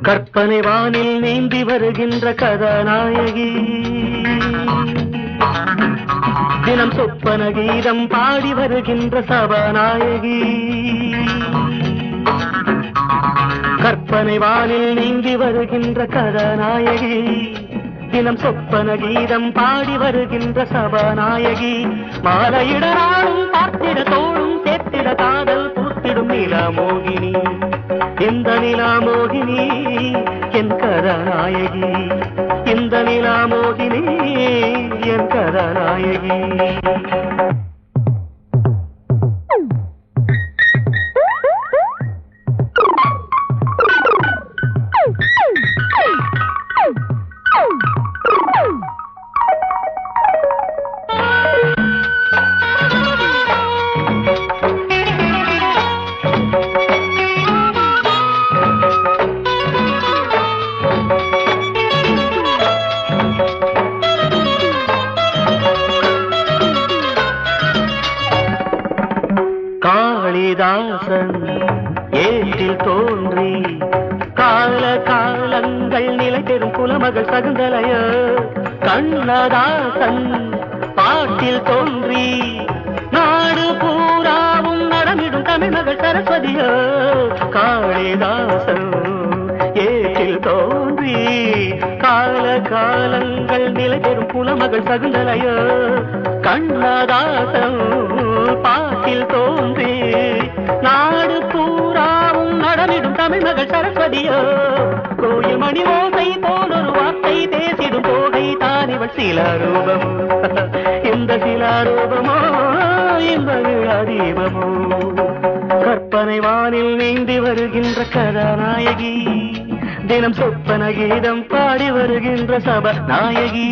கற்பனை வானில் நீந்தி வருகின்ற கதாநாயகி, தினம் சொப்பன கீதம் பாடி வருகின்ற சபாநாயகி. கற்பனை வானில் நீந்தி வருகின்ற கதாநாயகி, தினம் சொப்பன கீதம் பாடி வருகின்ற சபாநாயகி. மாலையிட நாளும் பார்த்திட தோளும் சேர்த்திட காதல் பூத்திடும் நிலாமோகினி. இந்த நிலாமோகினி என் கதாநாயகி, இந்த நிலாமோகினி என் கதாநாயகி. காளிதாசன் ஏற்றில் தோன்றி கால காலங்கள் நிலை பெறும் குலமகள் சகுந்தலைய. கண்ணதாசன் பாட்டில் தோன்றி நாடு பூராவும் நடமிடும் தமிழ்மகள் சரஸ்வதிய. காளிதாசன் ஏற்றில் தோன்றி கால காலங்கள் நிலை பெறும் குலமகள் சகுந்தலைய. கண்ணதாசன் பாட்டில் தோன்றி நாடு பூராவும் நடமிடும் தமிழ்மகள் சரஸ்வதியோ. கோயில் மணி ஓசை போலொரு வார்த்தை பேசிடும் போகை தானிவள் சிலாரூபம். இந்த சிலாரூபமோ இந்த விழாதீபமோ. கற்பனை வானில் நீந்தி வருகின்ற கதாநாயகி, தினம் சொப்பன கீதம் பாடி வருகின்ற சபாநாயகி.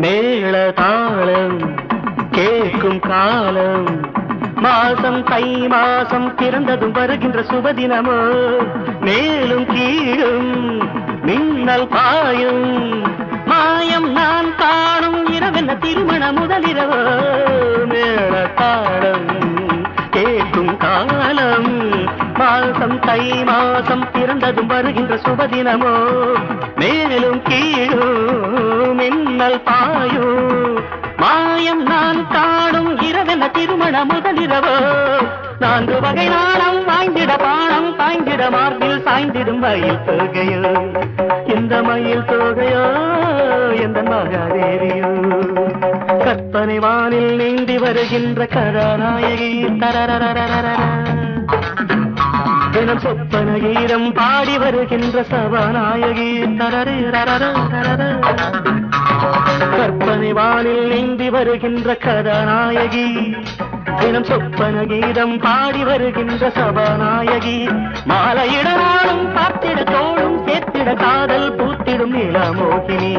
மேள தாளம் கேட்கும் காலம், மாசம் தை மாசம் பிறந்ததும் வருகின்ற சுபதினமோ. மேலும் கீழும் மின்னல் பாயும் மாயம் நான் காணும் இரவென்ன திருமண முதலிரவோ. மேள தாளம் கேட்கும் காலம், மாசம் தை மாசம் பிறந்ததும் வருகின்ற சுபதினமோ. மேலும் கீழும் மின்னல் பாயும் மாயம் நான் காணும் இரவென்ன திருமண முதலிரவோ. 4 வகை நாணம் வாய்ந்திட பாணம் பாய்ந்திட மார்பில் சாய்ந்திடும் மயில் தொகையோ. இந்த மயில் தொகையோ எந்த மகாதேவியோ. கற்பனை வானில் நீந்தி வருகின்ற கதாநாயகி. தினம் சொப்பன கீதம் பாடி வருகின்ற சபாநாயகி. கற்பனை வானில் நீந்தி வருகின்ற கதாநாயகி, தினம் சொப்பன கீதம் பாடி வருகின்ற சபாநாயகி. மாலையிட நாளும் பார்த்திட தோளும் சேர்த்திட காதல் பூத்திடும் நிலாமோகினி.